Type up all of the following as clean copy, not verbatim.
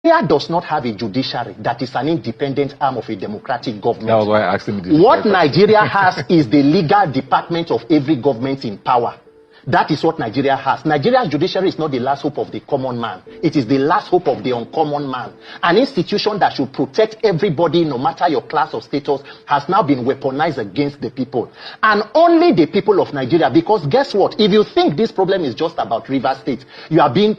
Nigeria does not have a judiciary that is an independent arm of a democratic government. That was why I asked him. What Nigeria has is the legal department of every government in power. That is what Nigeria has. Nigeria's judiciary is not the last hope of the common man. It is the last hope of the uncommon man. An institution that should protect everybody, no matter your class or status, has now been weaponized against the people. And only the people of Nigeria, because guess what? If you think this problem is just about Rivers State, you are being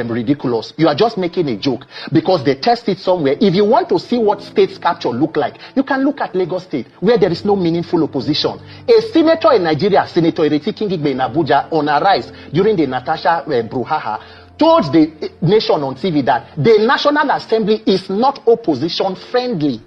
ridiculous. You are just making a joke because they test it somewhere. If you want to see what state's capture look like, you can look at Lagos State, where there is no meaningful opposition. A senator in Nigeria, Senator Ireti Kingigbe in Abuja, on a rise during the Natasha Bruhaha, told the nation on TV that the National Assembly is not opposition friendly.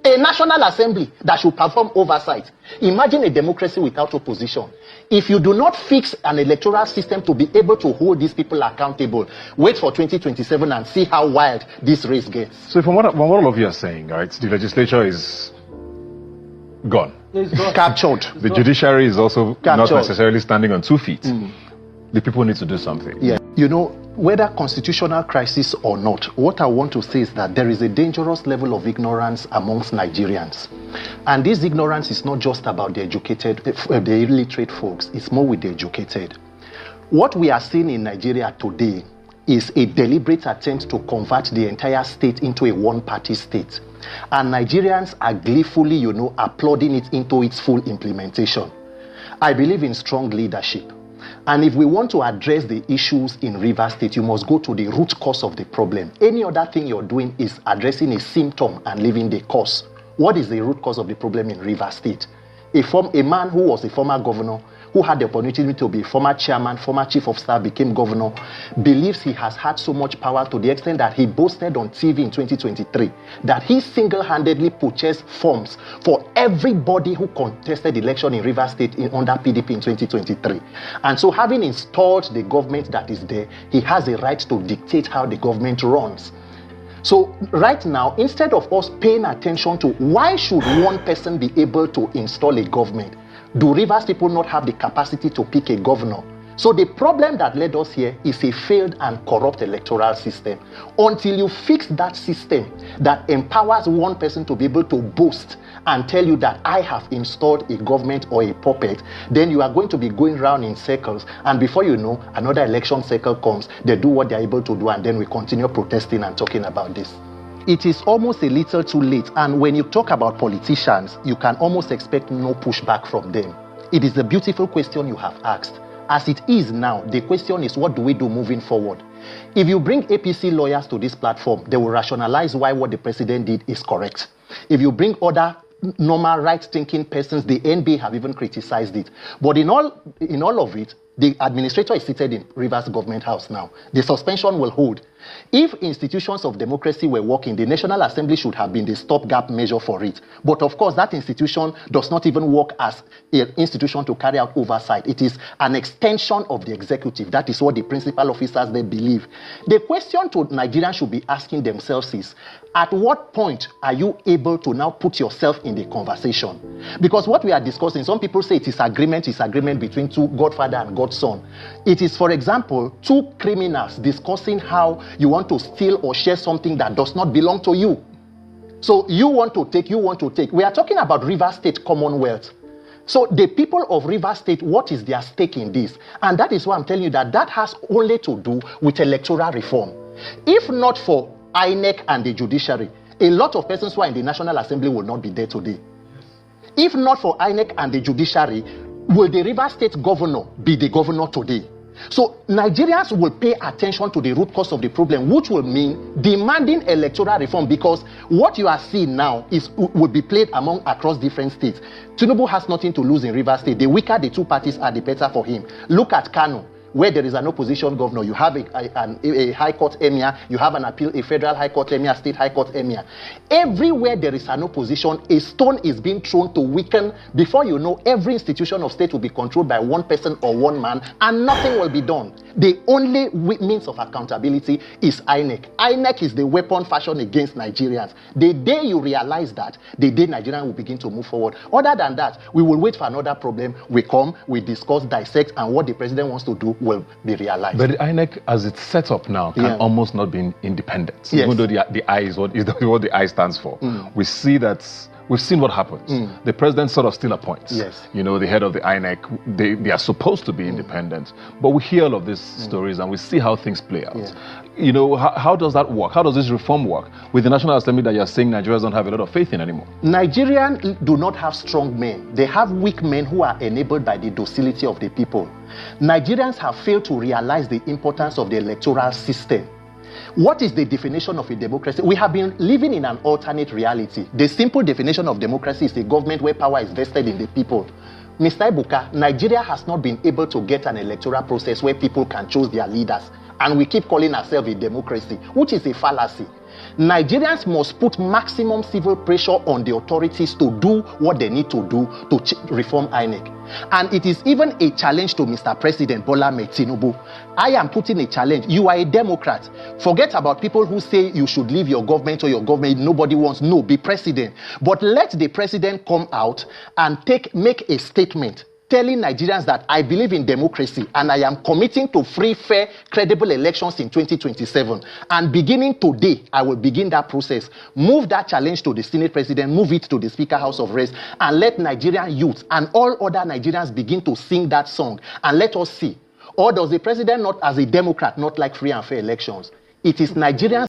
A National Assembly that should perform oversight. Imagine a democracy without opposition. If you do not fix an electoral system to be able to hold these people accountable, wait for 2027 and see how wild this race gets. So from what all of you are saying, right, the legislature is gone. Captured. The judiciary is also not necessarily standing on 2 feet. The people need to do something. Yeah. You know, whether constitutional crisis or not, what I want to say is that there is a dangerous level of ignorance amongst Nigerians. And this ignorance is not just about the educated, the illiterate folks. It's more with the educated. What we are seeing in Nigeria today is a deliberate attempt to convert the entire state into a one-party state. And Nigerians are gleefully, applauding it into its full implementation. I believe in strong leadership. And if we want to address the issues in Rivers State, you must go to the root cause of the problem. Any other thing you're doing is addressing a symptom and leaving the cause. What is the root cause of the problem in Rivers State? A man who was a former governor, who had the opportunity to be former chairman, former chief of staff, became governor, believes he has had so much power to the extent that he boasted on TV in 2023 that he single-handedly purchased forms for everybody who contested election in Rivers State under PDP in 2023. And so having installed the government that is there, he has a right to dictate how the government runs. So right now, instead of us paying attention to why should one person be able to install a government, do Rivers people not have the capacity to pick a governor? So the problem that led us here is a failed and corrupt electoral system. Until you fix that system that empowers one person to be able to boast and tell you that I have installed a government or a puppet, then you are going to be going round in circles. And before you know, another election cycle comes, they do what they're able to do, and then we continue protesting and talking about this. It is almost a little too late. And when you talk about politicians, you can almost expect no pushback from them. It is a beautiful question you have asked. As it is now, the question is, what do we do moving forward? If you bring APC lawyers to this platform, they will rationalize why what the president did is correct. If you bring other normal right-thinking persons, the NB have even criticized it. But in all of it, the administrator is seated in Rivers Government House now. The suspension will hold. If institutions of democracy were working, the National Assembly should have been the stopgap measure for it. But of course, that institution does not even work as an institution to carry out oversight. It is an extension of the executive. That is what the principal officers, they believe. The question to Nigerians should be asking themselves is, at what point are you able to now put yourself in the conversation? Because what we are discussing, some people say it is agreement between two godfather and godson. It is, for example, two criminals discussing how you want to steal or share something that does not belong to you. So you want to take. We are talking about Rivers State Commonwealth. So the people of Rivers State, what is their stake in this? And that is why I'm telling you that has only to do with electoral reform. If not for INEC and the judiciary, a lot of persons who are in the National Assembly will not be there today. If not for INEC and the judiciary, will the Rivers State governor be the governor today? So Nigerians will pay attention to the root cause of the problem, which will mean demanding electoral reform, because what you are seeing now will be played across different states. Tinubu has nothing to lose in Rivers State. The weaker the two parties are, the better for him. Look at Kano, where there is an opposition governor. You have a high court emir, you have a federal high court emir, state high court emir. Everywhere there is an opposition, a stone is being thrown to weaken. Before you know, every institution of state will be controlled by one person or one man, and nothing will be done. The only means of accountability is INEC. INEC is the weapon fashioned against Nigerians. The day you realize that, the day Nigerians will begin to move forward. Other than that, we will wait for another problem. We come, we discuss, dissect, and what the president wants to do, will be realized. But the INEC, as it's set up now, can almost not be independent. Yes. Even though the I is what the I stands for. We see that. We've seen what happens. The president sort of still appoints. Yes. You know, the head of the INEC, they are supposed to be independent. But we hear all of these stories and we see how things play out. Yeah. You know, how does that work? How does this reform work with the National Assembly that you're saying Nigerians don't have a lot of faith in anymore? Nigerians do not have strong men. They have weak men who are enabled by the docility of the people. Nigerians have failed to realize the importance of the electoral system. What is the definition of a democracy? We have been living in an alternate reality. The simple definition of democracy is a government where power is vested in the people. Mr. Ibuka, Nigeria has not been able to get an electoral process where people can choose their leaders. And we keep calling ourselves a democracy, which is a fallacy. Nigerians must put maximum civil pressure on the authorities to do what they need to do to reform INEC. And it is even a challenge to Mr. President Bola Ahmed Tinubu. I am putting a challenge. You are a Democrat. Forget about people who say you should leave your government or your government nobody wants. No, be president. But let the president come out and make a statement telling Nigerians that I believe in democracy and I am committing to free, fair, credible elections in 2027. And beginning today, I will begin that process. Move that challenge to the Senate President, move it to the Speaker House of Reps, and let Nigerian youth and all other Nigerians begin to sing that song. And let us see. Or does the president not, as a Democrat, not like free and fair elections? It is Nigerians